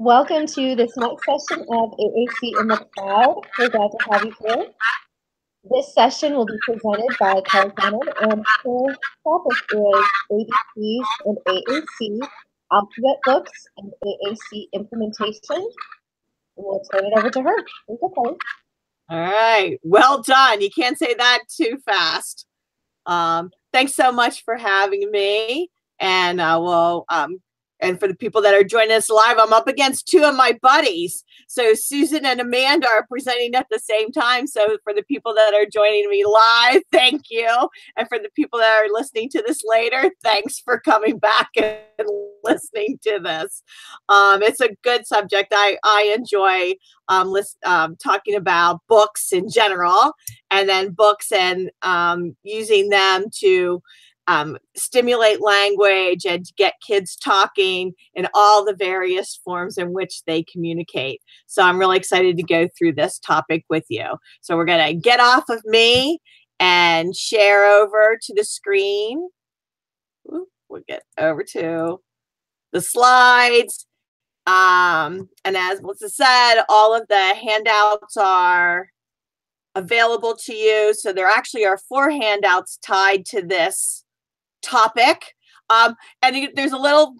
Welcome to this next session of AAC in the Cloud. We're glad to have you here. This session will be presented by Fonner, and her topic is ABCs and AAC, alphabet books and AAC implementation. We'll turn it over to her. Thank you, Kelly. All right, well done. You can't say that too fast. Thanks so much for having me, and and for the people that are joining us live, I'm up against two of my buddies. So Susan and Amanda are presenting at the same time. So for the people that are joining me live, thank you. And for the people that are listening to this later, thanks for coming back and listening to this. It's a good subject. I enjoy talking about books in general, and then books and using them to stimulate language and to get kids talking in all the various forms in which they communicate. So I'm really excited to go through this topic with you. So we're going to get off of me and share over to the screen. We'll get over to the slides. And as Melissa said, all of the handouts are available to you. So there actually are 4 handouts tied to this topic. And there's a little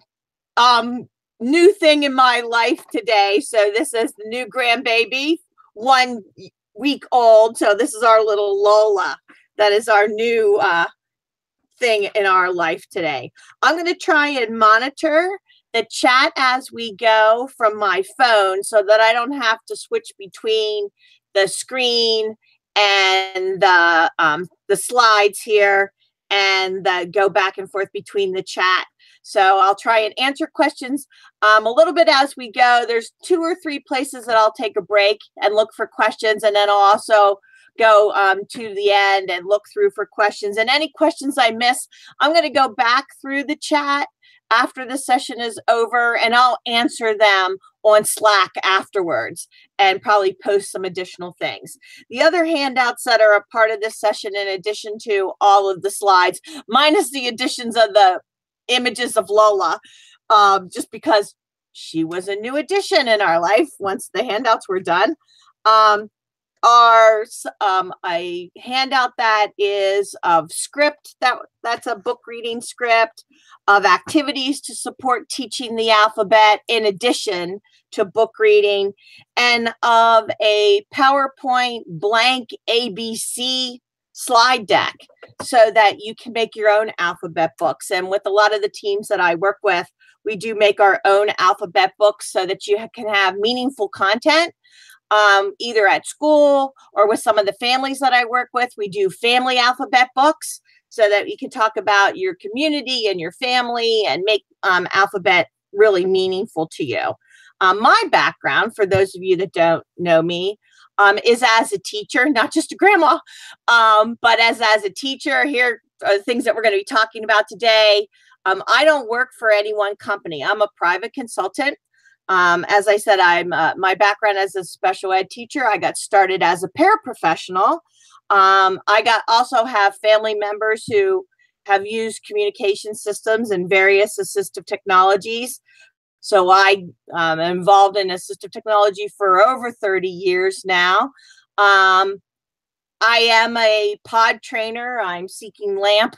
new thing in my life today. So this is the new grandbaby, 1 week old. So this is our little Lola. That is our new thing in our life today. I'm going to try and monitor the chat as we go from my phone so that I don't have to switch between the screen and the slides here and go back and forth between the chat. So I'll try and answer questions a little bit as we go. There's 2 or 3 places that I'll take a break and look for questions, and then I'll also go to the end and look through for questions. And any questions I miss, I'm going to go back through the chat after the session is over, and I'll answer them on Slack afterwards and probably post some additional things. The other handouts that are a part of this session, in addition to all of the slides, minus the additions of the images of Lola, just because she was a new addition in our life once the handouts were done, are a handout that is of script, that's a book reading script, of activities to support teaching the alphabet in addition to book reading, and of a PowerPoint blank ABC slide deck so that you can make your own alphabet books. And with a lot of the teams that I work with, we do make our own alphabet books so that you can have meaningful content either at school or with some of the families that I work with. We do family alphabet books so that you can talk about your community and your family and make alphabet really meaningful to you. My background, for those of you that don't know me, is as a teacher, not just a grandma, but as a teacher. Here are the things that we're going to be talking about today. I don't work for any one company. I'm a private consultant. As I said, my background as a special ed teacher. I got started as a paraprofessional. I also have family members who have used communication systems and various assistive technologies. So I am involved in assistive technology for over 30 years now. I am a pod trainer. I'm seeking LAMP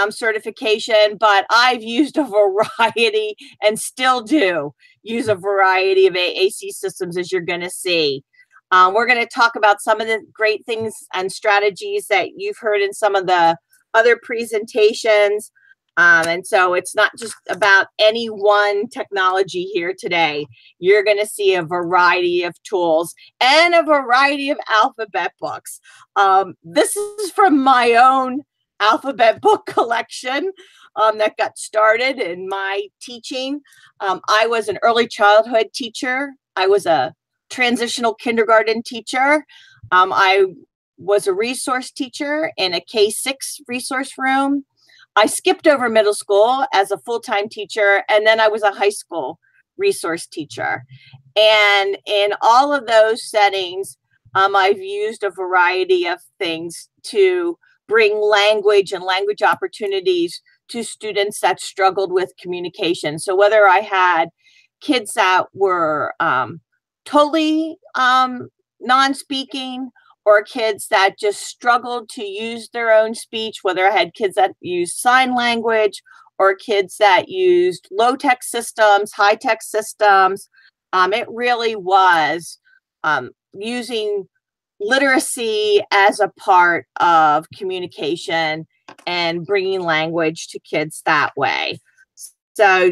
certification, but I've used a variety and still do use a variety of AAC systems, as you're going to see. We're going to talk about some of the great things and strategies that you've heard in some of the other presentations. And so it's not just about any one technology here today. You're going to see a variety of tools and a variety of alphabet books. This is from my own alphabet book collection that got started in my teaching. I was an early childhood teacher. I was a transitional kindergarten teacher. I was a resource teacher in a K-6 resource room. I skipped over middle school as a full-time teacher, and then I was a high school resource teacher. And in all of those settings, I've used a variety of things to bring language and language opportunities to students that struggled with communication. So whether I had kids that were totally non-speaking, or kids that just struggled to use their own speech, whether I had kids that used sign language or kids that used low-tech systems, high-tech systems. It really was using literacy as a part of communication and bringing language to kids that way. So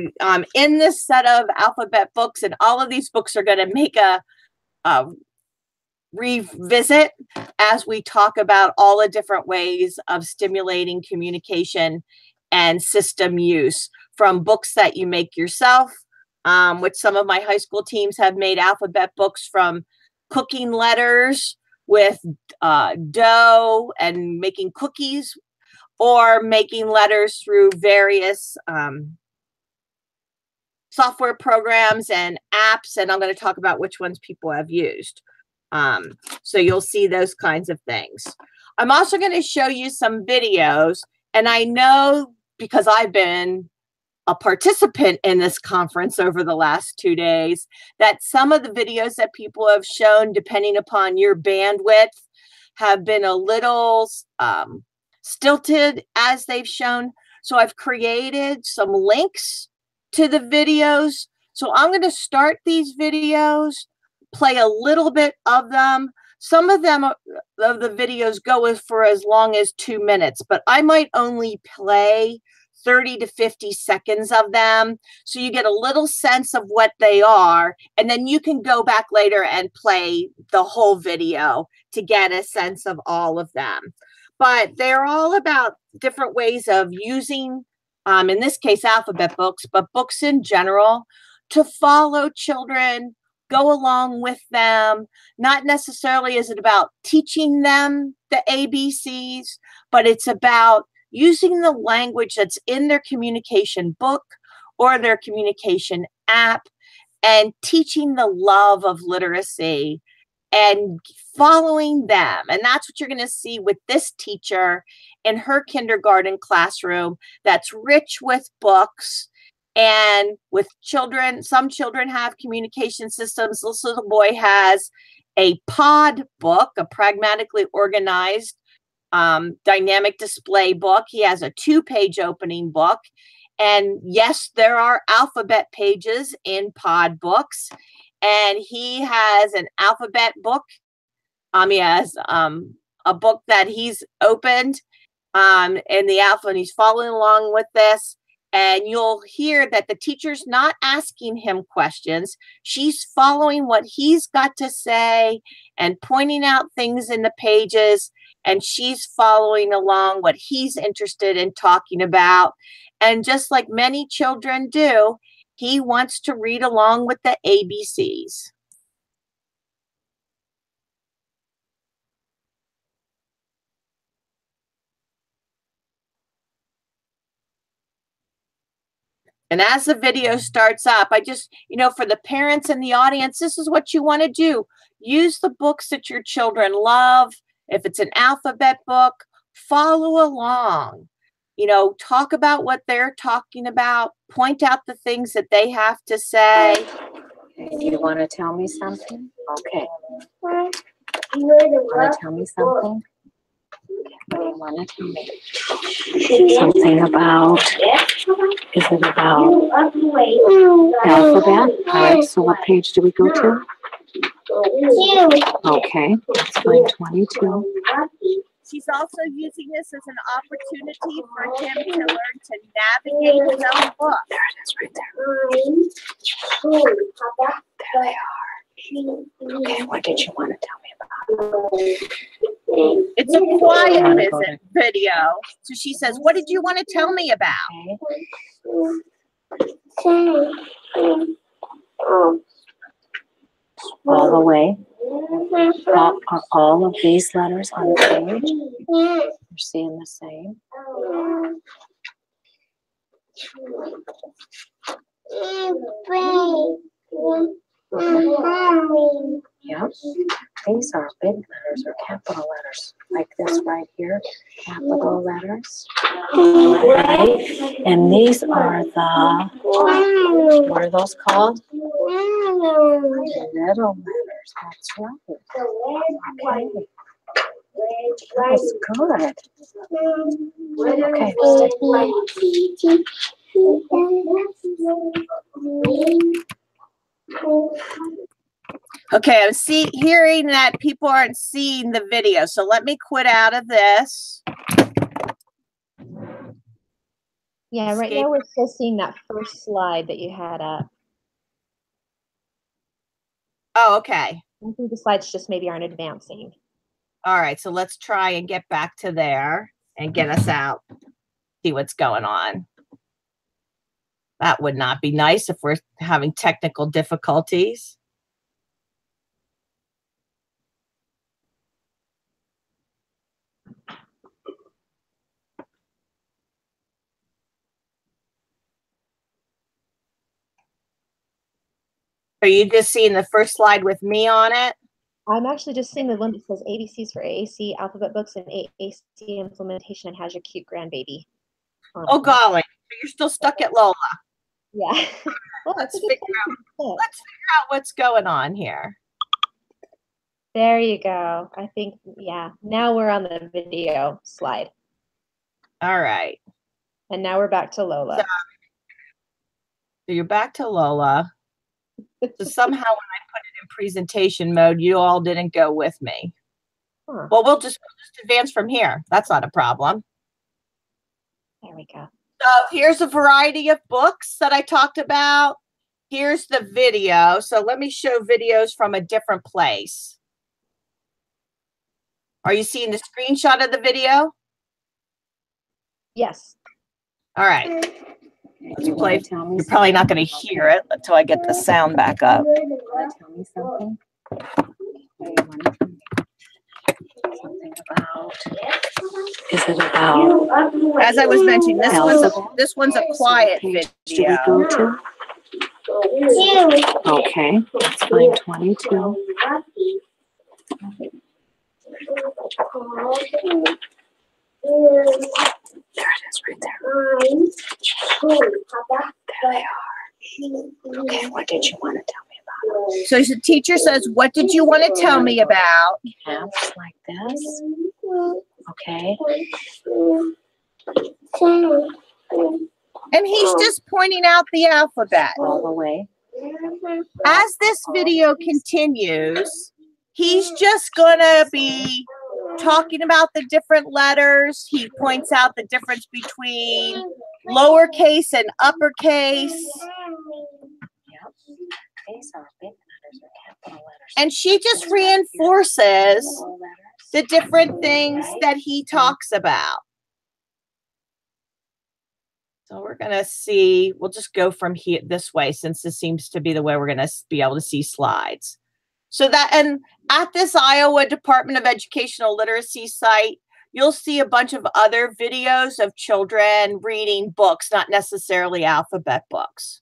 in this set of alphabet books, and all of these books are going to make a revisit as we talk about all the different ways of stimulating communication and system use, from books that you make yourself, which some of my high school teams have made alphabet books, from cooking letters with dough and making cookies, or making letters through various software programs and apps. And I'm going to talk about which ones people have used. So you'll see those kinds of things. I'm also going to show you some videos. And I know, because I've been a participant in this conference over the last 2 days, that some of the videos that people have shown, depending upon your bandwidth, have been a little stilted as they've shown. So I've created some links to the videos. So I'm going to start these videos, play a little bit of them. Some of them, of the videos, go for as long as 2 minutes, but I might only play 30 to 50 seconds of them, so you get a little sense of what they are, and then you can go back later and play the whole video to get a sense of all of them. But they're all about different ways of using, in this case, alphabet books, but books in general, to follow children, go along with them. Not necessarily is it about teaching them the ABCs, but it's about using the language that's in their communication book or their communication app, and teaching the love of literacy and following them. And that's what you're going to see with this teacher in her kindergarten classroom, that's rich with books and with children. Some children have communication systems. This little boy has a pod book, a pragmatically organized dynamic display book. He has a 2-page opening book. And yes, there are alphabet pages in pod books. And he has an alphabet book. He has a book that he's opened in the alphabet, and he's following along with this. And you'll hear that the teacher's not asking him questions. She's following what he's got to say and pointing out things in the pages. And she's following along what he's interested in talking about. And just like many children do, he wants to read along with the ABCs. And as the video starts up, I just, for the parents in the audience, this is what you want to do. Use the books that your children love. If it's an alphabet book, follow along. Talk about what they're talking about. Point out the things that they have to say. Do you want to tell me something? Okay. Want to tell me something? What do you want to tell me? Something about, is it about alphabet? All right, so what page do we go to? Okay, let's find 22. She's also using this as an opportunity for him to learn to navigate his own book. There it is, right there. There they are. Okay, what did you want to tell me about? It's a quiet video. So she says, what did you want to tell me about? All the way. Are all of these letters on the page? You're seeing the same? Yep. These are big letters or capital letters, like this right here, capital letters. Right? And these are the, what are those called? Little letters, that's right. Okay. That's good. Okay, Okay, I'm hearing that people aren't seeing the video, so let me quit out of this. Yeah, right now we're still seeing that first slide that you had up. Oh, okay. I think the slides just maybe aren't advancing. All right, so let's try and get back to there and get us out, see what's going on. That would not be nice if we're having technical difficulties. Are you just seeing the first slide with me on it? I'm actually just seeing the one that says ABCs for AAC alphabet books and AAC implementation and has your cute grandbaby. Oh, golly. You're still stuck at Lola. Yeah. Well, let's figure out what's going on here. There you go. I think, yeah. Now we're on the video slide. All right. And now we're back to Lola. So you're back to Lola. So somehow when I put it in presentation mode, you all didn't go with me. Huh. Well, we'll just advance from here. That's not a problem. There we go. So here's a variety of books that I talked about. Here's the video. So let me show videos from a different place. Are you seeing the screenshot of the video? Yes. All right. Let's play. You're probably not going to hear it until I get the sound back up. Tell me something. Something about. Is it about? As I was mentioning, this one's a quiet video. Okay, let's find 22. There it is, right there. There they are. Okay, what did you want to tell me about? So the teacher says, what did you want to tell me about? Caps like this. Okay. And he's just pointing out the alphabet. All the way. As this video continues, he's just going to be talking about the different letters. He points out the difference between lowercase and uppercase. And she just reinforces the different things that he talks about. So we're going to see, we'll just go from here this way, since this seems to be the way we're going to be able to see slides. So that, and at this Iowa Department of Educational Literacy site, you'll see a bunch of other videos of children reading books, not necessarily alphabet books.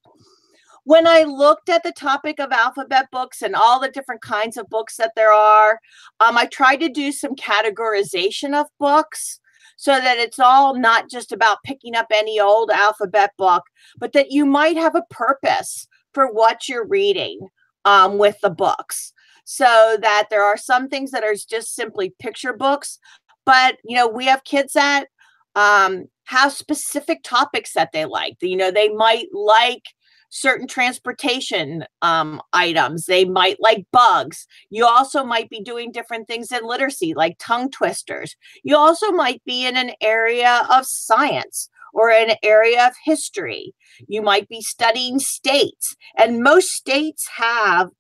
When I looked at the topic of alphabet books and all the different kinds of books that there are, I tried to do some categorization of books so that it's all not just about picking up any old alphabet book, but that you might have a purpose for what you're reading with the books. So that there are some things that are just simply picture books, but, you know, we have kids that have specific topics that they like. You know, they might like certain transportation items. They might like bugs. You also might be doing different things in literacy, like tongue twisters. You also might be in an area of science or an area of history. You might be studying states, and most states have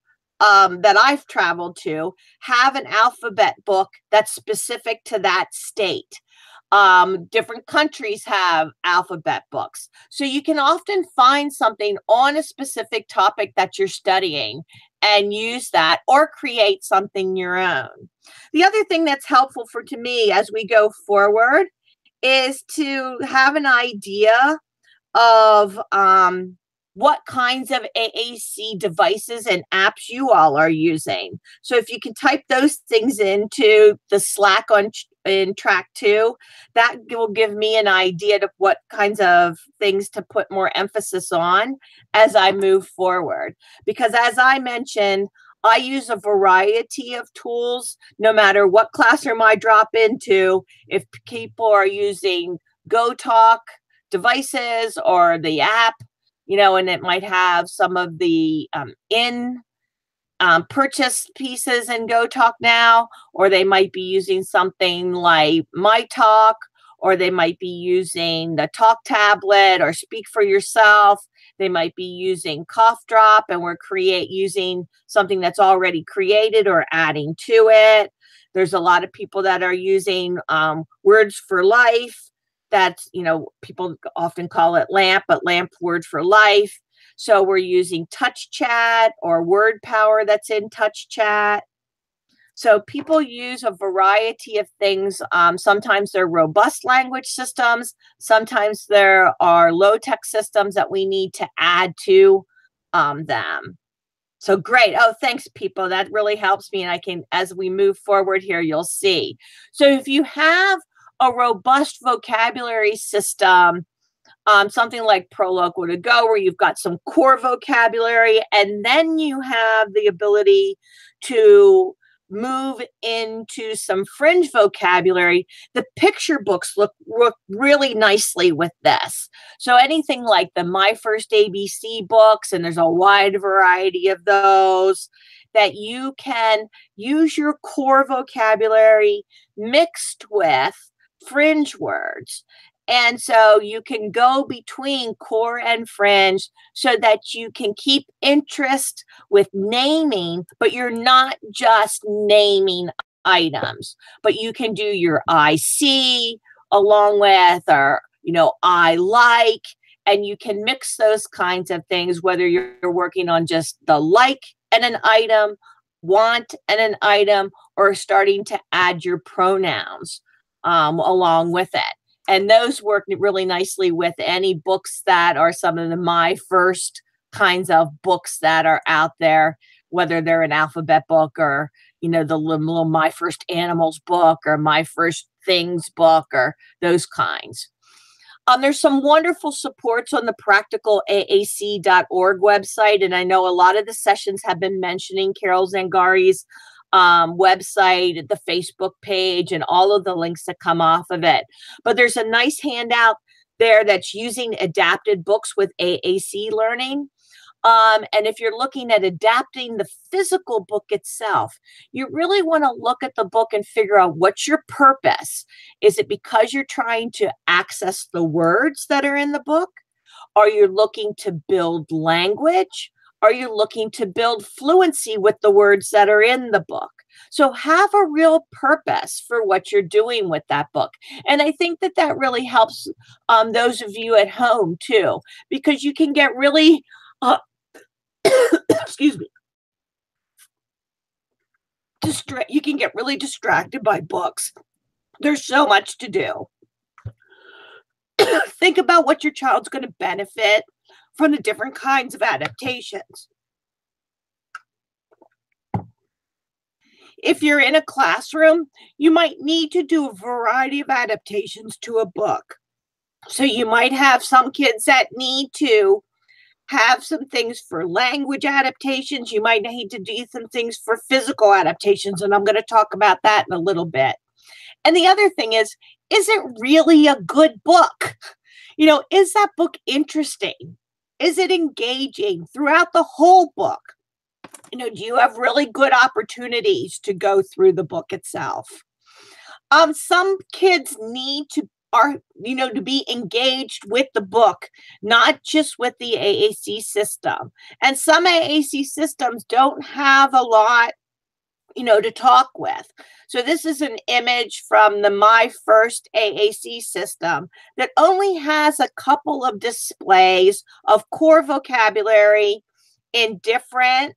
that I've traveled to have an alphabet book that's specific to that state. Different countries have alphabet books. So you can often find something on a specific topic that you're studying and use that, or create something your own. The other thing that's helpful to me as we go forward is to have an idea of what kinds of AAC devices and apps you all are using. So if you can type those things into the Slack in track 2, that will give me an idea of what kinds of things to put more emphasis on as I move forward. Because as I mentioned, I use a variety of tools, no matter what classroom I drop into. If people are using GoTalk devices or the app, and it might have some of the purchase pieces in GoTalk now, or they might be using something like MyTalk, or they might be using the Talk tablet or Speak for Yourself. They might be using Cough Drop, and we're using something that's already created or adding to it. There's a lot of people that are using Words for Life. That's, people often call it LAMP, but LAMP Word for Life. So we're using Touch Chat or Word Power that's in Touch Chat. So people use a variety of things. Sometimes they're robust language systems. Sometimes there are low-tech systems that we need to add to them. So great. Oh, thanks, people. That really helps me. And as we move forward here, you'll see. So if you have a robust vocabulary system, something like ProLocal to Go, where you've got some core vocabulary, and then you have the ability to move into some fringe vocabulary, the picture books look really nicely with this. So anything like the My First ABC books, and there's a wide variety of those, that you can use your core vocabulary mixed with fringe words. And so you can go between core and fringe so that you can keep interest with naming, but you're not just naming items, but you can do your I see along with, or, I like, and you can mix those kinds of things, whether you're working on just the like and an item, want and an item, or starting to add your pronouns along with it. And those work really nicely with any books that are some of the My First kinds of books that are out there, whether they're an alphabet book or, the little My First Animals book or My First Things book or those kinds. There's some wonderful supports on the practicalaac.org website. And I know a lot of the sessions have been mentioning Carol Zangari's website, the Facebook page, and all of the links that come off of it. But there's a nice handout there that's using adapted books with AAC learning. And if you're looking at adapting the physical book itself, you really want to look at the book and figure out what's your purpose. Is it because you're trying to access the words that are in the book? Are you looking to build language? Are you looking to build fluency with the words that are in the book? So have a real purpose for what you're doing with that book. And I think that really helps those of you at home too, because you can get really, excuse me, you can get really distracted by books. There's so much to do. Think about what your child's going to benefit from the different kinds of adaptations. If you're in a classroom, you might need to do a variety of adaptations to a book. So you might have some kids that need to have some things for language adaptations. You might need to do some things for physical adaptations, and I'm going to talk about that in a little bit. And the other thing is it really a good book? Is that book interesting? Is it engaging throughout the whole book? Do you have really good opportunities to go through the book itself? Some kids need to be engaged with the book, not just with the AAC system. And some AAC systems don't have a lot, to talk with. So this is an image from the My First AAC system that only has a couple of displays of core vocabulary in different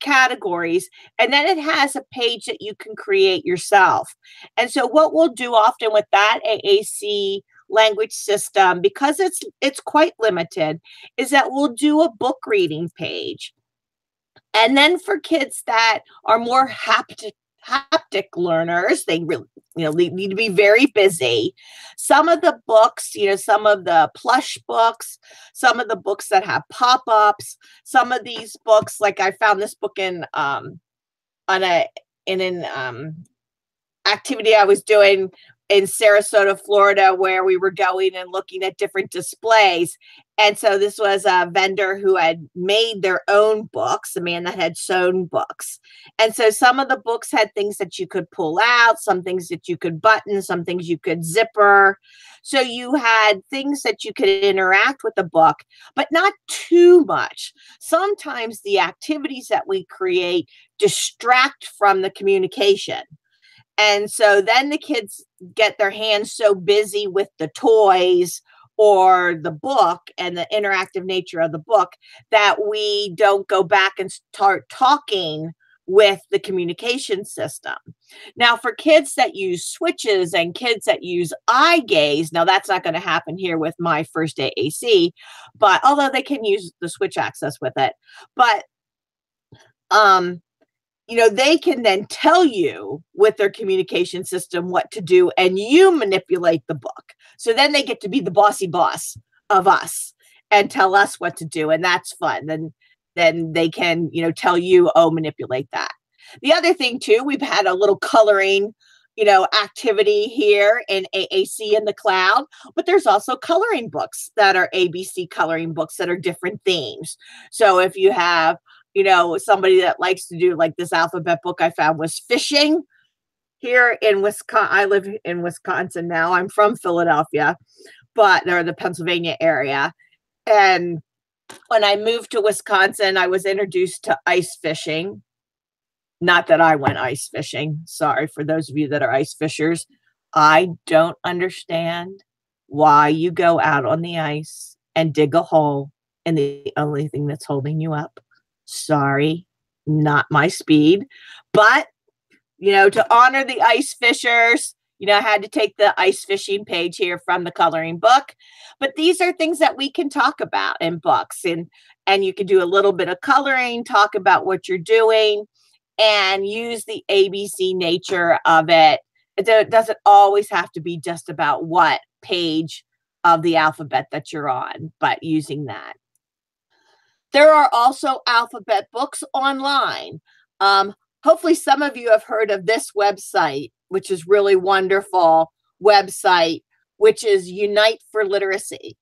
categories, and then it has a page that you can create yourself. And so what we'll do often with that AAC language system, because it's quite limited, is that we'll do a book reading page. And then for kids that are more haptic learners. They really, they need to be very busy. Some of the books, some of the plush books, some of the books that have pop-ups, some of these books, like I found this book in an activity I was doing in Sarasota, Florida, where we were going and looking at different displays. And so this was a vendor who had made their own books, a man that had sewn books. And so some of the books had things that you could pull out, some things that you could button, some things you could zipper. So you had things that you could interact with the book, but not too much. Sometimes the activities that we create distract from the communication. And so then the kids get their hands so busy with the toys or the book and the interactive nature of the book that we don't go back and start talking with the communication system. Now, for kids that use switches and kids that use eye gaze, now that's not going to happen here with my first AAC, but although they can use the switch access with it, but they can then tell you with their communication system what to do, and you manipulate the book. So then they get to be the bossy boss of us and tell us what to do. And that's fun. Then they can, tell you, oh, manipulate that. The other thing too, we've had a little coloring, activity here in AAC in the cloud, but there's also coloring books that are ABC coloring books that are different themes. So if you have, somebody that likes to do like this alphabet book I found was fishing here in Wisconsin. I live in Wisconsin now. I'm from Philadelphia, but they're the Pennsylvania area. And when I moved to Wisconsin, I was introduced to ice fishing. Not that I went ice fishing. Sorry for those of you that are ice fishers. I don't understand why you go out on the ice and dig a hole and the only thing that's holding you up. Sorry, not my speed. But, to honor the ice fishers, I had to take the ice fishing page here from the coloring book. But these are things that we can talk about in books. And you can do a little bit of coloring, talk about what you're doing, and use the ABC nature of it. It doesn't always have to be just about what page of the alphabet that you're on, but using that. There are also alphabet books online. Hopefully some of you have heard of this website, which is really wonderful website, which is Unite for Literacy.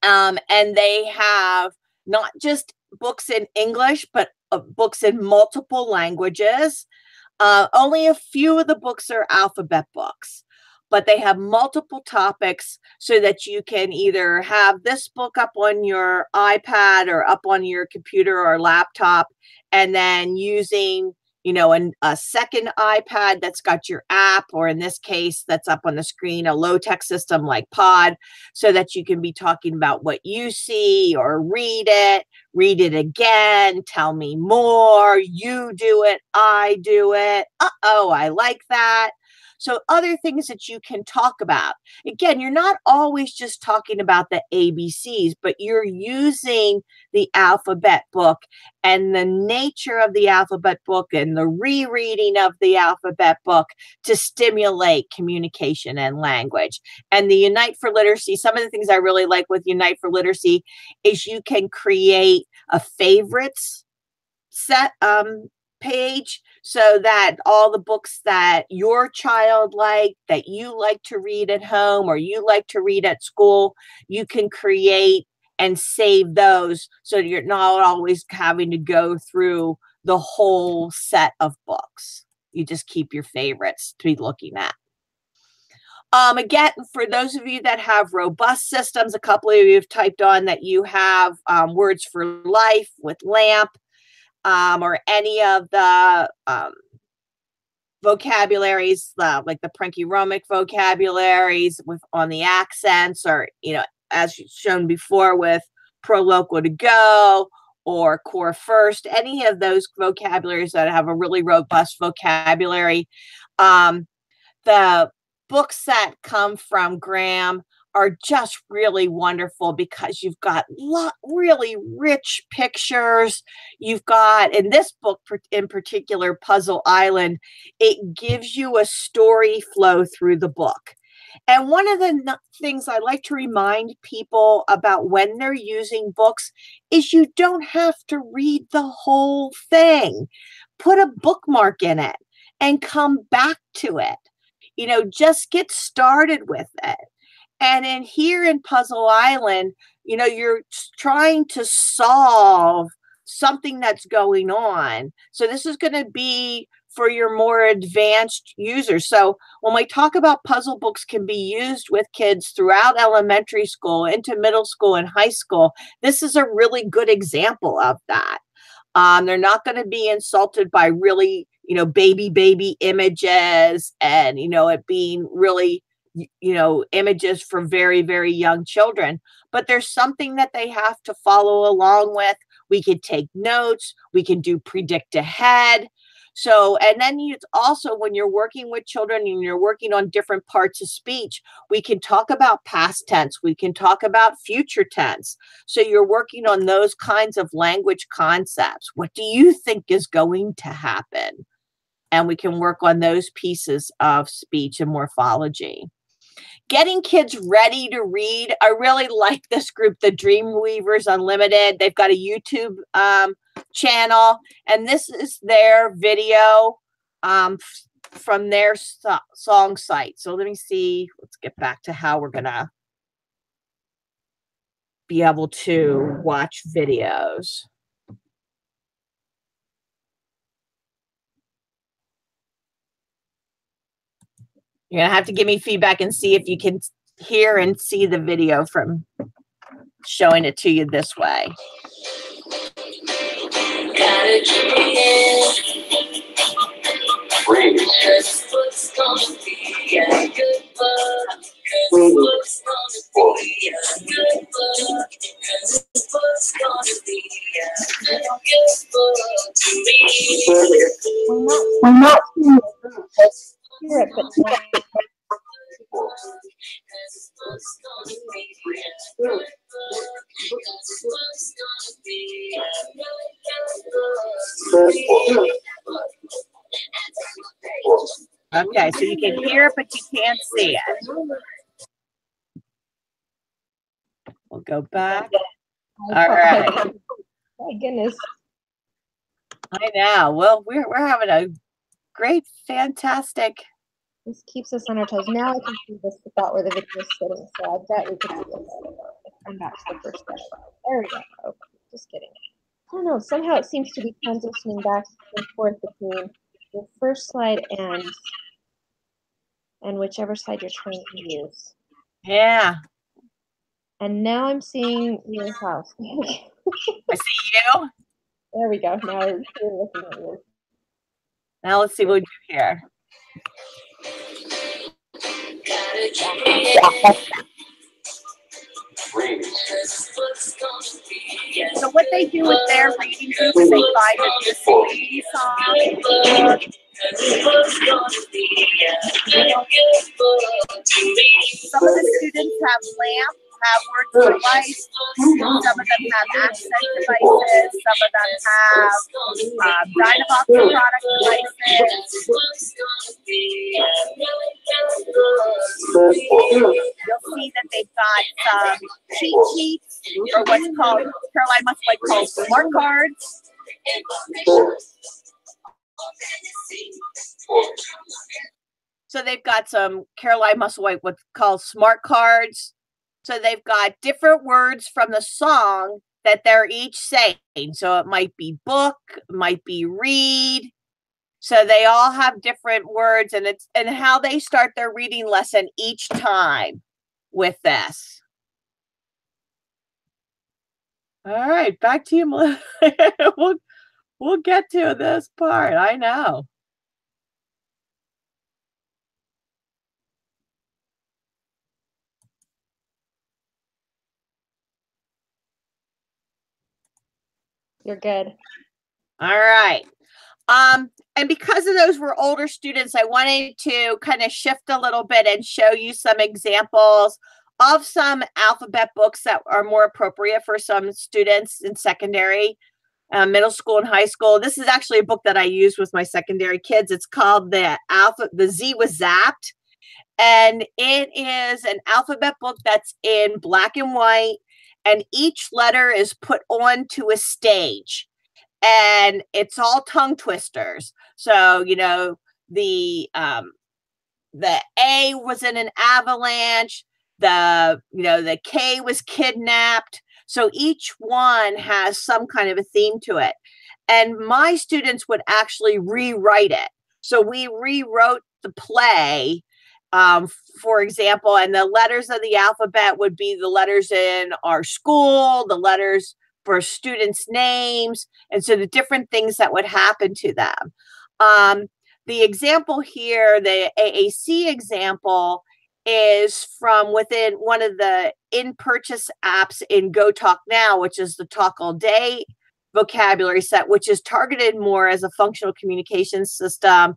And they have not just books in English, but books in multiple languages. Only a few of the books are alphabet books, but they have multiple topics so that you can either have this book up on your iPad or up on your computer or laptop, and then using, a second iPad that's got your app, or in this case, that's up on the screen, a low-tech system like Pod, so that you can be talking about what you see or read it again, tell me more, you do it, I do it, uh-oh, I like that. So other things that you can talk about. Again, you're not always just talking about the ABCs, but you're using the alphabet book and the nature of the alphabet book and the rereading of the alphabet book to stimulate communication and language. And the Unite for Literacy, some of the things I really like with Unite for Literacy is you can create a favorites set page, so that all the books that your child that you like to read at home or you like to read at school, you can create and save those so you're not always having to go through the whole set of books. You just keep your favorites to be looking at. Again, for those of you that have robust systems, a couple of you have typed on that you have Words for Life with LAMP. Or any of the vocabularies, like the Prenki-Romic vocabularies on the accents, or, as shown before with Pro Loco to Go or Core First, any of those vocabularies that have a really robust vocabulary. The books that come from Graham are just really wonderful because you've got really rich pictures. You've got, in this book in particular, Puzzle Island, it gives you a story flow through the book. And one of the things I like to remind people about when they're using books is you don't have to read the whole thing. Put a bookmark in it and come back to it. You know, just get started with it. And here in Puzzle Island, you know, you're trying to solve something that's going on. So this is going to be for your more advanced users. So when we talk about puzzle books can be used with kids throughout elementary school, into middle school and high school, this is a really good example of that. They're not going to be insulted by really, you know, baby images and, you know, it being really, you know, images for very, very young children. But there's something that they have to follow along with. We could take notes. We can do predict ahead. So, and then it's also when you're working with children and you're working on different parts of speech, we can talk about past tense. We can talk about future tense. So you're working on those kinds of language concepts. What do you think is going to happen? And we can work on those pieces of speech and morphology. Getting kids ready to read. I really like this group, the Dreamweavers Unlimited. They've got a YouTube channel, and this is their video from their song site. So let me see. Let's get back to how we're going to be able to watch videos. You're going to have to give me feedback and see if you can hear and see the video from showing it to you this way. We're not hear it, but okay, so you can hear it, but you can't see it. We'll go back. All right. My goodness. I know. Well, we're having a great, fantastic. This keeps us on our toes. Now I can see the spot where the video is sitting, so I bet we could see it. I'm back to the first slide. There we go. Okay, just kidding. I don't know. Somehow it seems to be transitioning back and forth between the first slide and whichever slide you're trying to use. Yeah. And now I'm seeing your house. I see you. There we go. Now we're looking at you. Now let's see what we do here. So what they do with their reading group is they find a disability song. Some of the students have lamp, have words for life. Some of them have accent devices. Some of them have Dynavox product devices. You'll see that they've got some cheat sheets, or what's called, Caroline must like called smart cards. So they've got some, Caroline Musselwhite, what's called smart cards. So they've got different words from the song that they're each saying. So it might be book, it might be read. So they all have different words, and it's and how they start their reading lesson each time with this. All right, back to you, Melissa. We'll get to this part. I know. You're good. All right. And because of those were older students, I wanted to kind of shift a little bit and show you some examples of some alphabet books that are more appropriate for some students in secondary, middle school and high school. This is actually a book that I use with my secondary kids. It's called The Z Was Zapped. And it is an alphabet book that's in black and white, and each letter is put onto a stage, and it's all tongue twisters. So, you know, the A was in an avalanche, the K was kidnapped. So each one has some kind of a theme to it. And my students would actually rewrite it. So we rewrote the play, for example, and the letters of the alphabet would be the letters in our school, the letters for students' names, and so the different things that would happen to them. The example here, the AAC example, is from within one of the in-purchase apps in Go Talk Now, which is the Talk All Day vocabulary set, which is targeted more as a functional communication system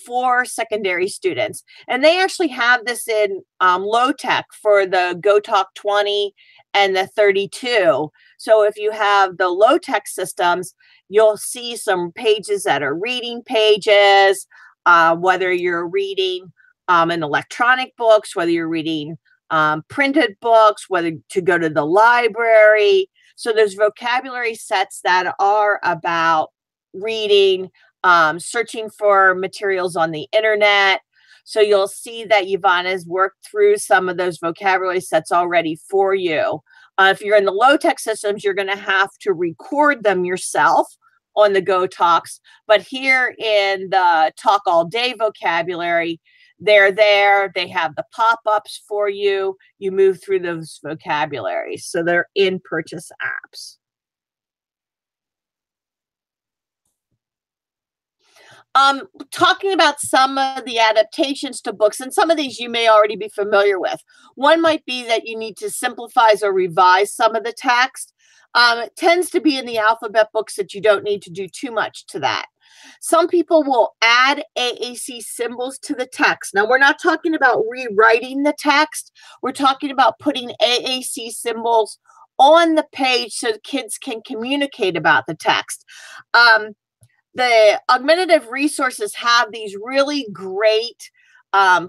for secondary students. And they actually have this in low tech for the Go Talk 20 and the 32. So if you have the low tech systems, you'll see some pages that are reading pages, whether you're reading in electronic books, whether you're reading printed books, whether to go to the library. So there's vocabulary sets that are about reading, searching for materials on the internet. So you'll see that Yvonne worked through some of those vocabulary sets already for you. If you're in the low-tech systems, you're going to have to record them yourself on the Go Talks. But here in the Talk All Day vocabulary, they're there. They have the pop-ups for you. You move through those vocabularies. So they're in-purchase apps. Talking about some of the adaptations to books, and some of these you may already be familiar with. One might be that you need to simplify or revise some of the text. It tends to be in the alphabet books that you don't need to do too much to that. Some people will add AAC symbols to the text. Now, we're not talking about rewriting the text. We're talking about putting AAC symbols on the page so the kids can communicate about the text. The augmentative resources have these really great,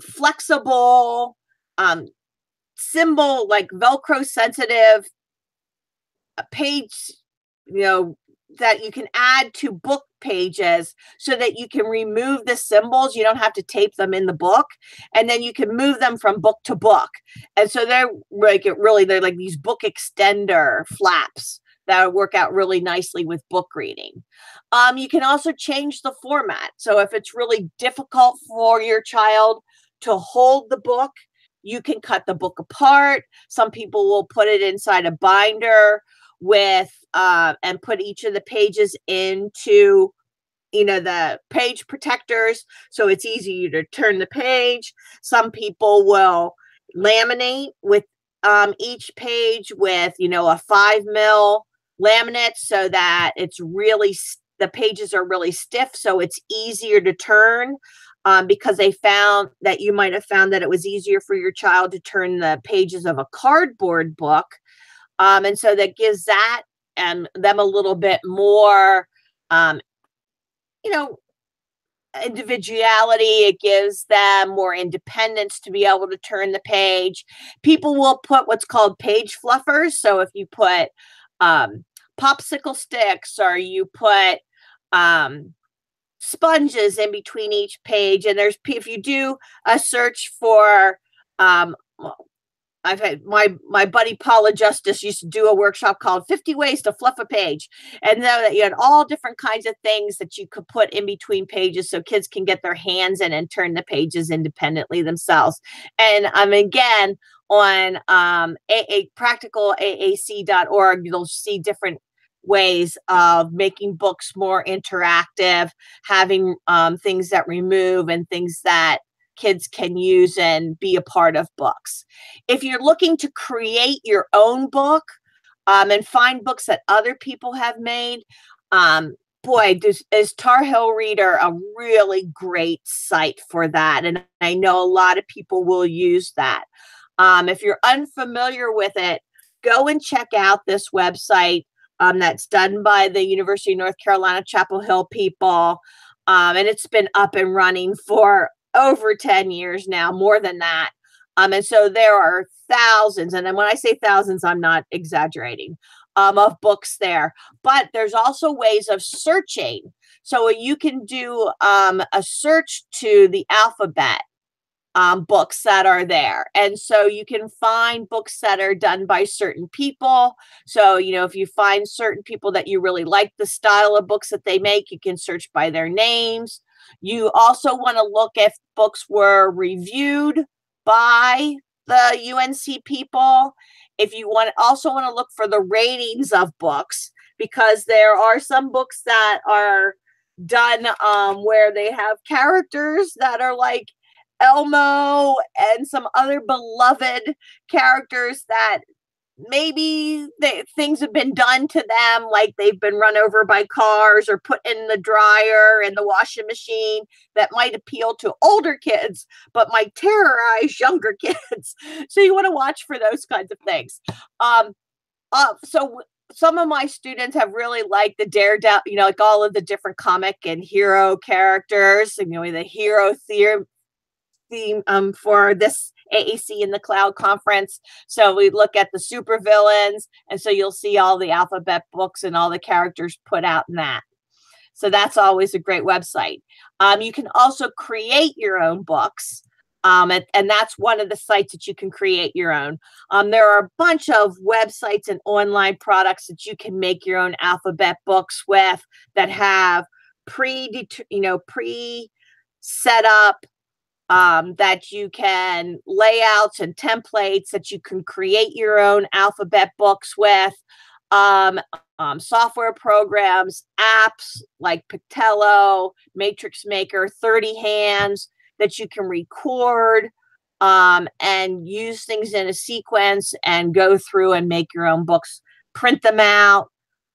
flexible, symbol, like Velcro sensitive page, that you can add to book pages so that you can remove the symbols. You don't have to tape them in the book, and then you can move them from book to book. And so they're like these book extender flaps that work out really nicely with book reading. You can also change the format. So if it's really difficult for your child to hold the book, you can cut the book apart. Some people will put it inside a binder with and put each of the pages into the page protectors, so it's easy to turn the page. Some people will laminate with each page with a 5 mil laminate, so that it's really, the pages are really stiff, so it's easier to turn, because they found that you might have found that it was easier for your child to turn the pages of a cardboard book. And so that gives that and them a little bit more, individuality. It gives them more independence to be able to turn the page. People will put what's called page fluffers. So if you put popsicle sticks, or you put sponges in between each page, and if you do a search for, I've had my buddy Paula Justice used to do a workshop called 50 Ways to Fluff a Page. And then you had all different kinds of things that you could put in between pages so kids can get their hands in and turn the pages independently themselves. And again, on practicalaac.org, you'll see different ways of making books more interactive, having things that remove and things that kids can use and be a part of books. If you're looking to create your own book and find books that other people have made, is Tar Heel Reader a really great site for that. And I know a lot of people will use that. If you're unfamiliar with it, go and check out this website that's done by the University of North Carolina Chapel Hill people. And it's been up and running for over 10 years now, more than that. And so there are thousands, and then when I say thousands, I'm not exaggerating, of books there. But there's also ways of searching. So you can do a search to the alphabet books that are there. And so you can find books that are done by certain people. So, you know, if you find certain people that you really like the style of books that they make, you can search by their names. You also want to look if books were reviewed by the UNC people. If you also want to look for the ratings of books, because there are some books that are done where they have characters that are like Elmo and some other beloved characters that maybe things have been done to them, like they've been run over by cars or put in the dryer and the washing machine, that might appeal to older kids but might terrorize younger kids. So you want to watch for those kinds of things. So some of my students have really liked the Daredevil, you know, like all of the different comic and hero characters, and, you know, the hero theme for this AAC in the Cloud conference. So we look at the supervillains, and so you'll see all the alphabet books and all the characters put out in that. So that's always a great website. You can also create your own books. And that's one of the sites that you can create your own. There are a bunch of websites and online products that you can make your own alphabet books with, that have pre-set up that you can layouts and templates that you can create your own alphabet books with, software programs, apps like Pictello, Matrix Maker, 30 Hands, that you can record and use things in a sequence and go through and make your own books, print them out,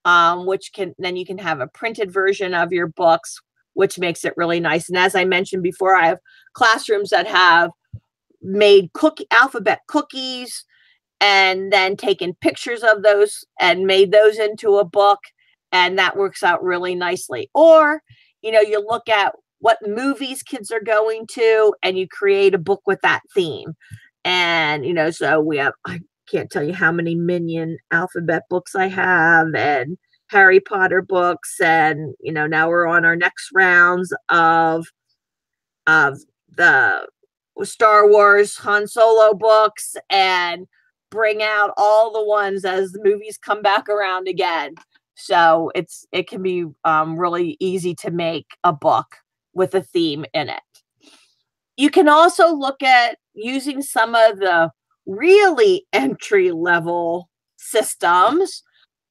then you can have a printed version of your books, which makes it really nice. And as I mentioned before, I have classrooms that have made alphabet cookies and then taken pictures of those and made those into a book. And that works out really nicely. Or, you know, you look at what movies kids are going to and you create a book with that theme. And, you know, so I can't tell you how many Minion alphabet books I have, and Harry Potter books, and, you know, now we're on our next rounds of the Star Wars Han Solo books, and bring out all the ones as the movies come back around again. So it can be really easy to make a book with a theme in it. You can also look at using some of the really entry-level systems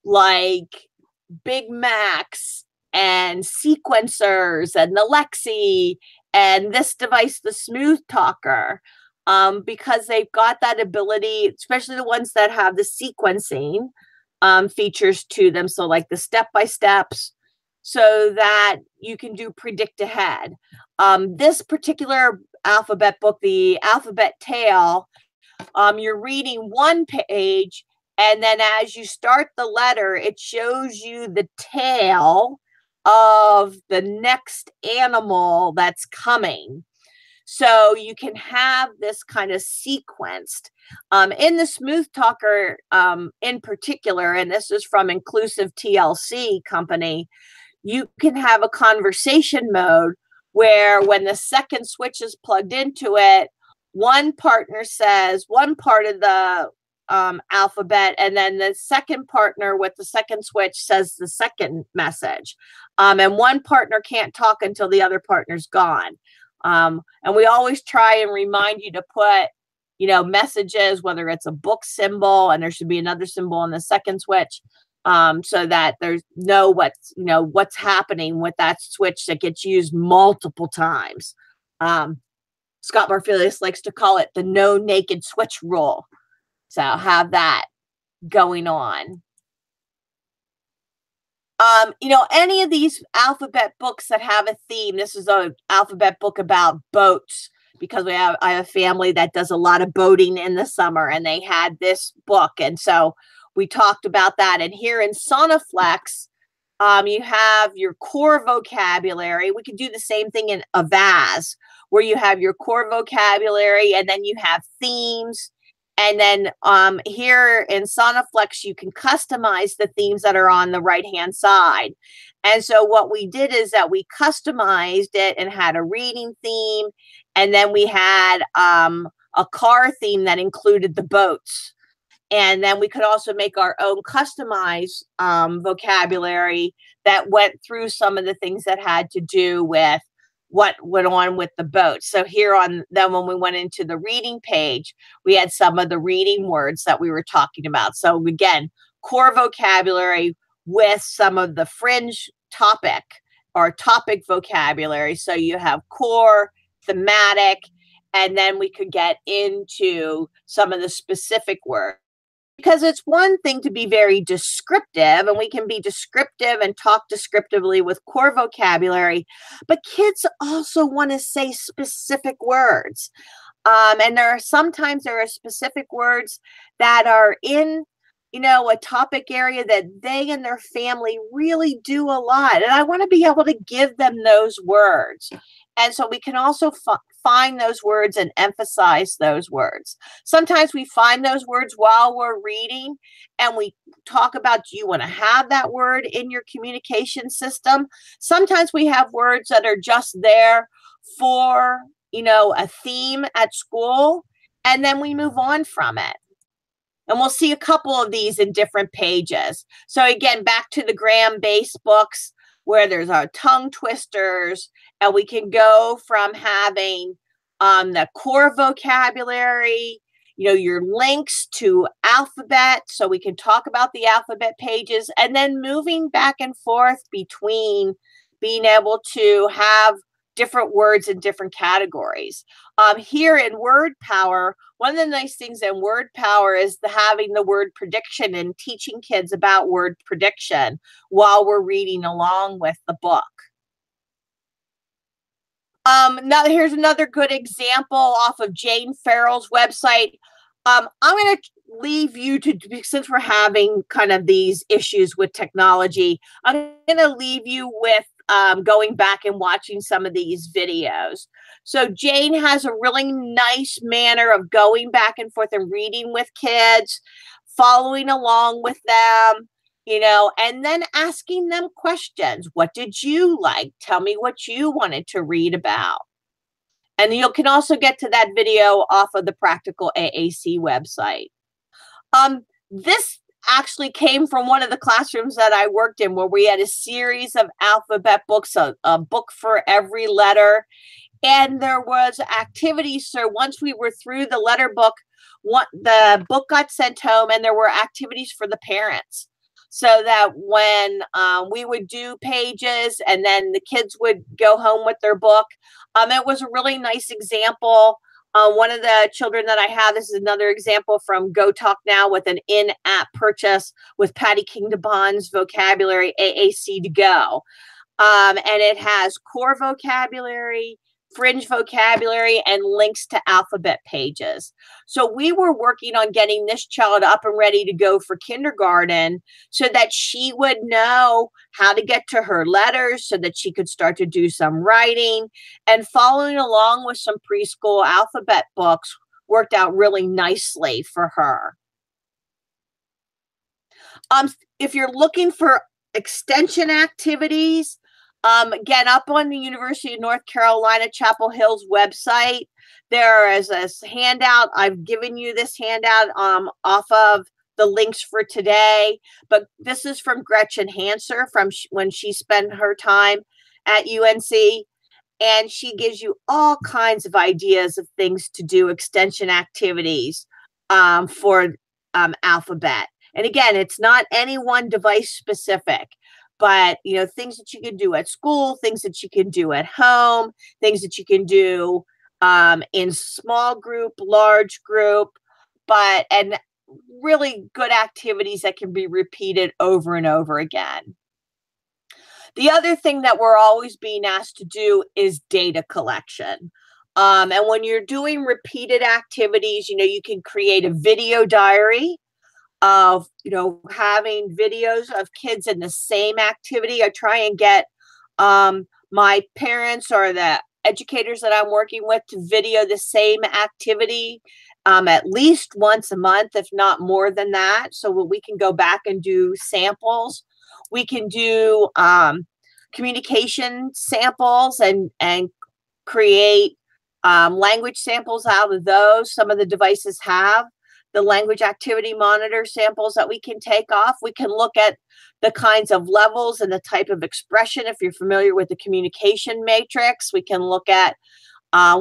like Big Macs and sequencers and the Lexi and this device, the Smooth Talker, because they've got that ability, especially the ones that have the sequencing features to them. So like the step-by-steps, so that you can do predict ahead. This particular alphabet book, the Alphabet Tale, you're reading one page, and then as you start the letter, it shows you the tail of the next animal that's coming. So you can have this kind of sequenced. In the Smooth Talker in particular, and this is from Inclusive TLC Company, you can have a conversation mode where when the second switch is plugged into it, one partner says one part of the alphabet, and then the second partner with the second switch says the second message. And one partner can't talk until the other partner's gone. And we always try and remind you to put, you know, messages, whether it's a book symbol, and there should be another symbol on the second switch, so that there's what's happening with that switch that gets used multiple times. Scott Barfilius likes to call it the no naked switch rule. So have that going on. Any of these alphabet books that have a theme, this is an alphabet book about boats, because I have a family that does a lot of boating in the summer, and they had this book. And so we talked about that. And here in Sonaflex, you have your core vocabulary. We could do the same thing in Avaz, where you have your core vocabulary, and then you have themes. And then here in Sonaflex, you can customize the themes that are on the right-hand side. And so what we did is that we customized it and had a reading theme. And then we had a car theme that included the boats. And then we could also make our own customized vocabulary that went through some of the things that had to do with what went on with the boat. So here on then when we went into the reading page, we had some of the reading words that we were talking about. So again, core vocabulary with some of the fringe topic or topic vocabulary. So you have core, thematic, and then we could get into some of the specific words. Because it's one thing to be very descriptive, and we can be descriptive and talk descriptively with core vocabulary, but kids also want to say specific words. And sometimes there are specific words that are in, a topic area that they and their family really do a lot. And I want to be able to give them those words. And so we can also find those words and emphasize those words. Sometimes we find those words while we're reading, and we talk about, do you want to have that word in your communication system? Sometimes we have words that are just there for, a theme at school, and then we move on from it. And we'll see a couple of these in different pages. So again, back to the Graham base books, where there's our tongue twisters, and we can go from having the core vocabulary, your links to alphabet, so we can talk about the alphabet pages, and then moving back and forth between being able to have different words in different categories. Here in Word Power, one of the nice things in Word Power is having the word prediction and teaching kids about word prediction while we're reading along with the book. Now here's another good example off of Jane Farrell's website. I'm going to leave you since we're having kind of these issues with technology, I'm going to leave you with going back and watching some of these videos. So Jane has a really nice manner of going back and forth and reading with kids, following along with them, and then asking them questions. What did you like? Tell me what you wanted to read about. And you can also get to that video off of the Practical AAC website. This actually came from one of the classrooms that I worked in, where we had a series of alphabet books, a book for every letter. And there was activities. So once we were through the letter book, the book got sent home, and there were activities for the parents. So that when we would do pages and then the kids would go home with their book, it was a really nice example. One of the children that I have, this is another example from Go Talk Now with an in-app purchase with Patty Kingdabon's vocabulary, AAC to go. And it has core vocabulary, fringe vocabulary, and links to alphabet pages. So we were working on getting this child up and ready to go for kindergarten so that she would know how to get to her letters, so that she could start to do some writing, and following along with some preschool alphabet books worked out really nicely for her. If you're looking for extension activities, again, up on the University of North Carolina, Chapel Hill's website, there is a handout. I've given you this handout off of the links for today, but this is from Gretchen Hanser from when she spent her time at UNC, and she gives you all kinds of ideas of things to do, extension activities for alphabet. And again, it's not any one device specific, but, things that you can do at school, things that you can do at home, things that you can do in small group, large group, and really good activities that can be repeated over and over again. The other thing that we're always being asked to do is data collection. And when you're doing repeated activities, you can create a video diary of, having videos of kids in the same activity. I try and get my parents or the educators that I'm working with to video the same activity at least once a month, if not more than that, so we can go back and do samples. We can do communication samples and create language samples out of those. Some of the devices have the language activity monitor samples that we can take off. We can look at the kinds of levels and the type of expression. If you're familiar with the communication matrix, we can look at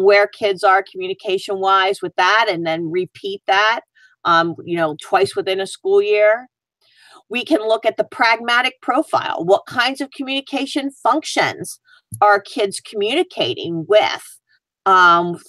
where kids are communication wise with that, and then repeat that, twice within a school year. We can look at the pragmatic profile. What kinds of communication functions are kids communicating with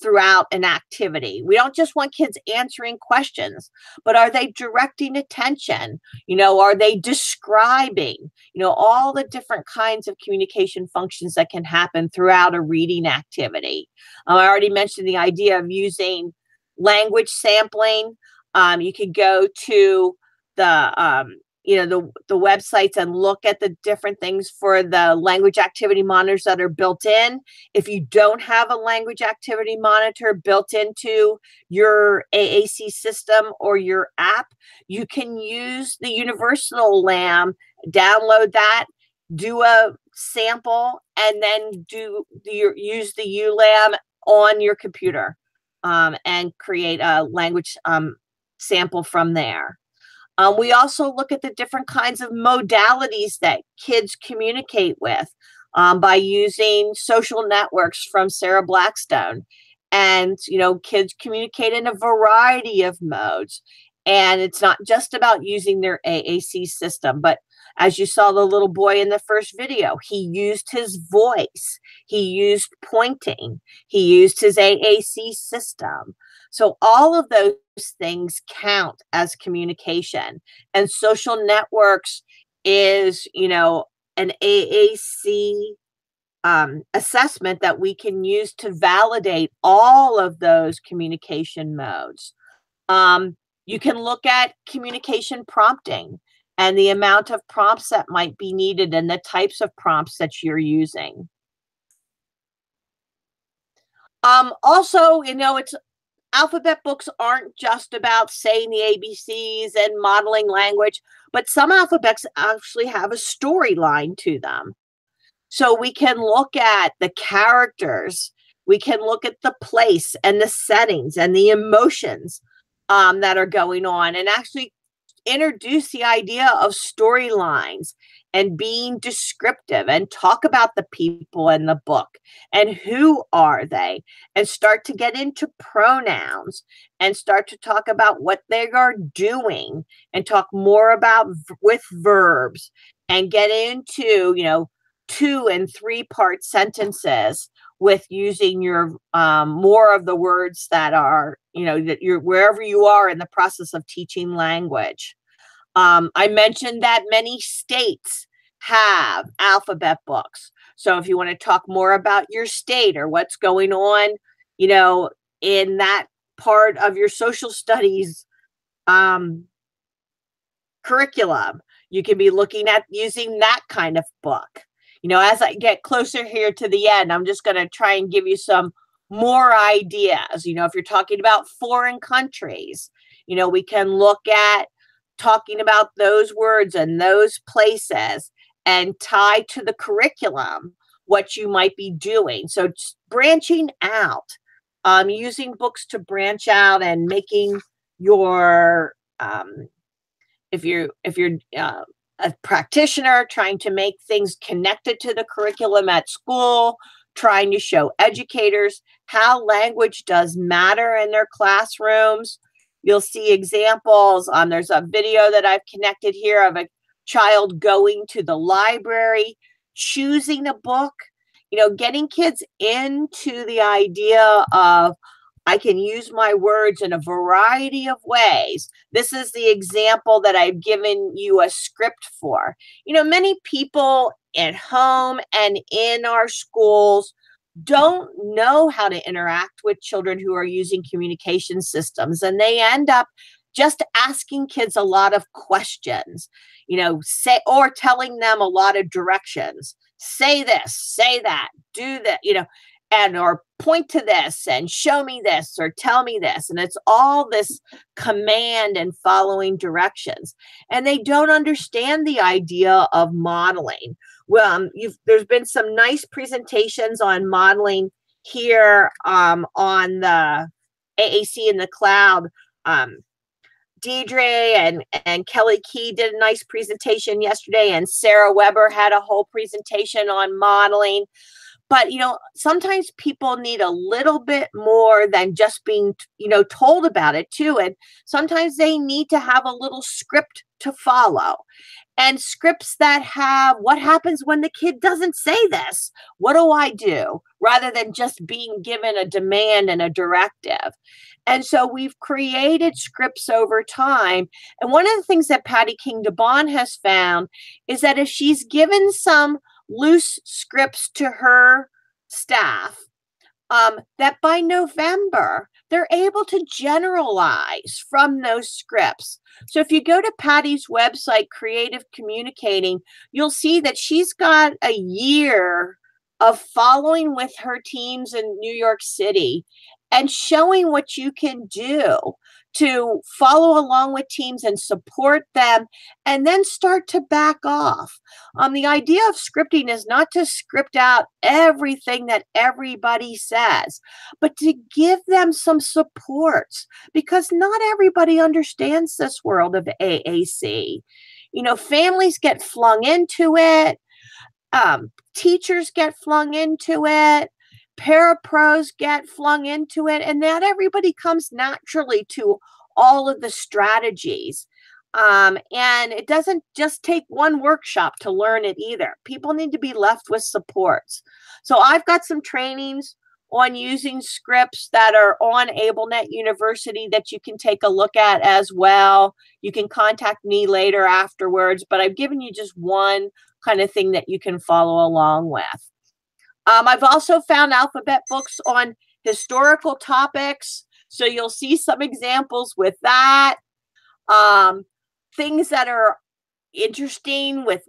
throughout an activity? We don't just want kids answering questions, but are they directing attention? Are they describing? All the different kinds of communication functions that can happen throughout a reading activity. I already mentioned the idea of using language sampling. You could go to the websites and look at the different things for the language activity monitors that are built in. If you don't have a language activity monitor built into your AAC system or your app, you can use the Universal LAM, download that, do a sample, and then use the ULAM on your computer and create a language sample from there. We also look at the different kinds of modalities that kids communicate with by using social networks from Sarah Blackstone. And, kids communicate in a variety of modes. And it's not just about using their AAC system, but as you saw the little boy in the first video, he used his voice, he used pointing, he used his AAC system. So all of those things count as communication. And social networks is, an AAC assessment that we can use to validate all of those communication modes. You can look at communication prompting and the amount of prompts that might be needed and the types of prompts that you're using. Also, it's alphabet books aren't just about saying the ABCs and modeling language, but some alphabets actually have a storyline to them. So we can look at the characters, we can look at the place and the settings and the emotions that are going on, and actually introduce the idea of storylines and being descriptive and talk about the people in the book and who are they, and start to get into pronouns and start to talk about what they are doing and talk more about with verbs and get into 2- and 3-part sentences with using your more of the words that are that you're wherever you are in the process of teaching language. I mentioned that many states have alphabet books. So if you want to talk more about your state or what's going on, in that part of your social studies curriculum, you can be looking at using that kind of book. As I get closer here to the end, I'm just going to try and give you some more ideas. If you're talking about foreign countries, we can look at talking about those words and those places and tie to the curriculum what you might be doing. So just branching out, using books to branch out and making your, if you're a practitioner trying to make things connected to the curriculum at school, trying to show educators how language does matter in their classrooms. You'll see examples. There's a video that I've connected here of a child going to the library, choosing a book, getting kids into the idea of, I can use my words in a variety of ways. This is the example that I've given you a script for. Many people at home and in our schools don't know how to interact with children who are using communication systems, and they end up just asking kids a lot of questions, or telling them a lot of directions. Say this, say that, do that, and or point to this and show me this or tell me this. And it's all this command and following directions. And they don't understand the idea of modeling. Well, there's been some nice presentations on modeling here on the AAC in the Cloud. Deidre and Kelly Key did a nice presentation yesterday, and Sarah Weber had a whole presentation on modeling. But, sometimes people need a little bit more than just being, told about it too. And sometimes they need to have a little script to follow. And scripts that have what happens when the kid doesn't say this? What do I do? Rather than just being given a demand and a directive. And so we've created scripts over time. And one of the things that Patty King DeBon has found is that if she's given some loose scripts to her staff, that by November, they're able to generalize from those scripts. So if you go to Patty's website, Creative Communicating, you'll see that she's got a year of following with her teams in New York City and showing what you can do to follow along with teams and support them, and then start to back off. The idea of scripting is not to script out everything that everybody says, but to give them some supports, because not everybody understands this world of AAC. Families get flung into it. Teachers get flung into it. Parapros get flung into it, and not everybody comes naturally to all of the strategies. And it doesn't just take one workshop to learn it either. People need to be left with supports. So I've got some trainings on using scripts that are on AbleNet University that you can take a look at as well. You can contact me later afterwards, but I've given you just one kind of thing that you can follow along with. I've also found alphabet books on historical topics, so you'll see some examples with that. Things that are interesting with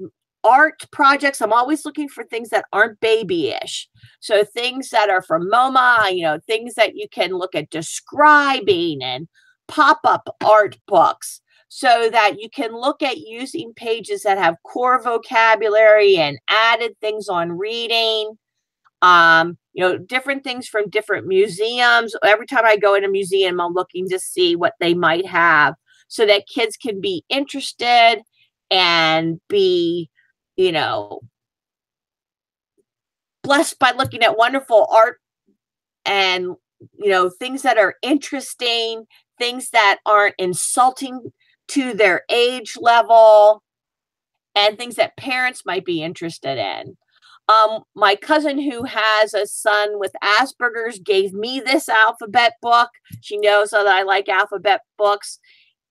art projects. I'm always looking for things that aren't babyish. So things that are from MoMA, things that you can look at describing, and pop-up art books, so that you can look at using pages that have core vocabulary and added things on reading. Different things from different museums. Every time I go in a museum, I'm looking to see what they might have, so that kids can be interested and be, blessed by looking at wonderful art and, things that are interesting, things that aren't insulting to their age level, and things that parents might be interested in. My cousin, who has a son with Asperger's, gave me this alphabet book. She knows that I like alphabet books.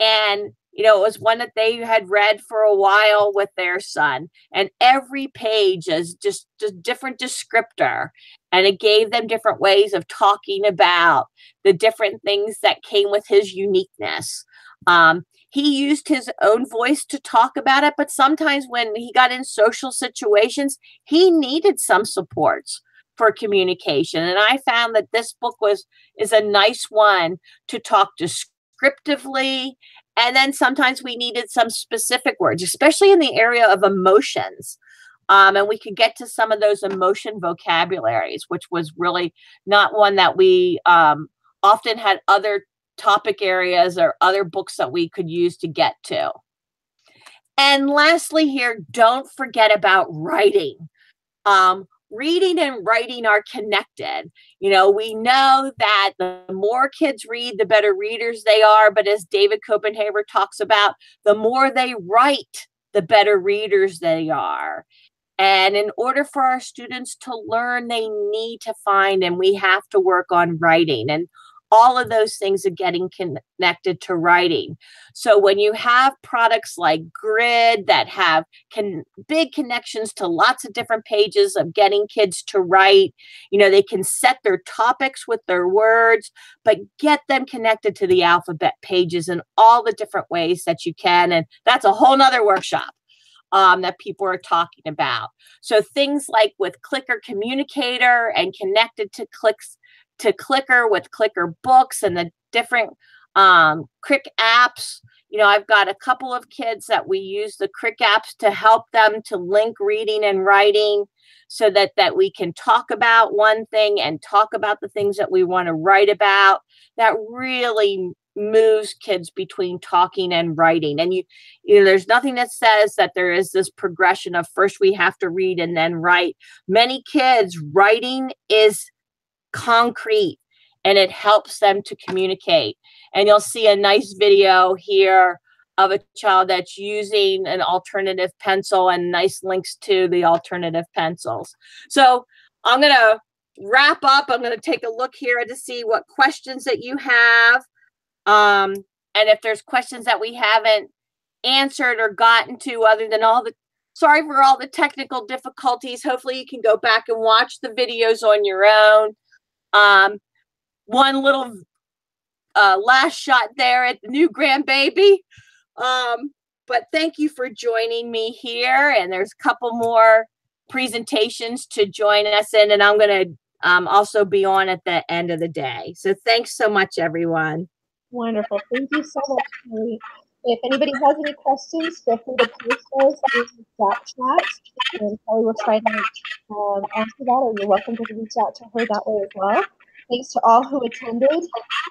And, it was one that they had read for a while with their son. And every page is just a different descriptor. And it gave them different ways of talking about the different things that came with his uniqueness. He used his own voice to talk about it, but sometimes when he got in social situations, he needed some supports for communication. And I found that this book is a nice one to talk descriptively. And then sometimes we needed some specific words, especially in the area of emotions. And we could get to some of those emotion vocabularies, which was really not one that we often had other topic areas or other books that we could use to get to. And lastly here, don't forget about writing. Reading and writing are connected. We know that the more kids read, the better readers they are. But as David Copenhaver talks about, the more they write, the better readers they are. And in order for our students to learn, they need to find, and we have to work on writing. And all of those things are getting connected to writing. So when you have products like Grid that have big connections to lots of different pages of getting kids to write, you know, they can set their topics with their words, but get them connected to the alphabet pages in all the different ways that you can. And that's a whole nother workshop that people are talking about. So things like with Clicker Communicator and connected to Clicker with Clicker Books and the different Crick apps. You know, I've got a couple of kids that we use the Crick apps to help them to link reading and writing so that we can talk about one thing and talk about the things that we want to write about. That really moves kids between talking and writing. And you know, there's nothing that says that there is this progression of first we have to read and then write. Many kids, writing is concrete and it helps them to communicate. And you'll see a nice video here of a child that's using an alternative pencil and nice links to the alternative pencils. So I'm going to wrap up. I'm going to take a look here to see what questions that you have. And if there's questions that we haven't answered or gotten to, other than sorry for all the technical difficulties. Hopefully you can go back and watch the videos on your own. One little last shot there at the new grandbaby. But thank you for joining me here. And there's a couple more presentations to join us in. And I'm going to also be on at the end of the day. So thanks so much, everyone. Wonderful. Thank you so much, Kelly. If anybody has any questions, feel free to post those in the chat, and Kelly will try to answer that, or you're welcome to reach out to her that way as well. Thanks to all who attended.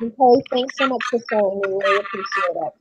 And Kelly, thanks so much for sharing. We really appreciate it.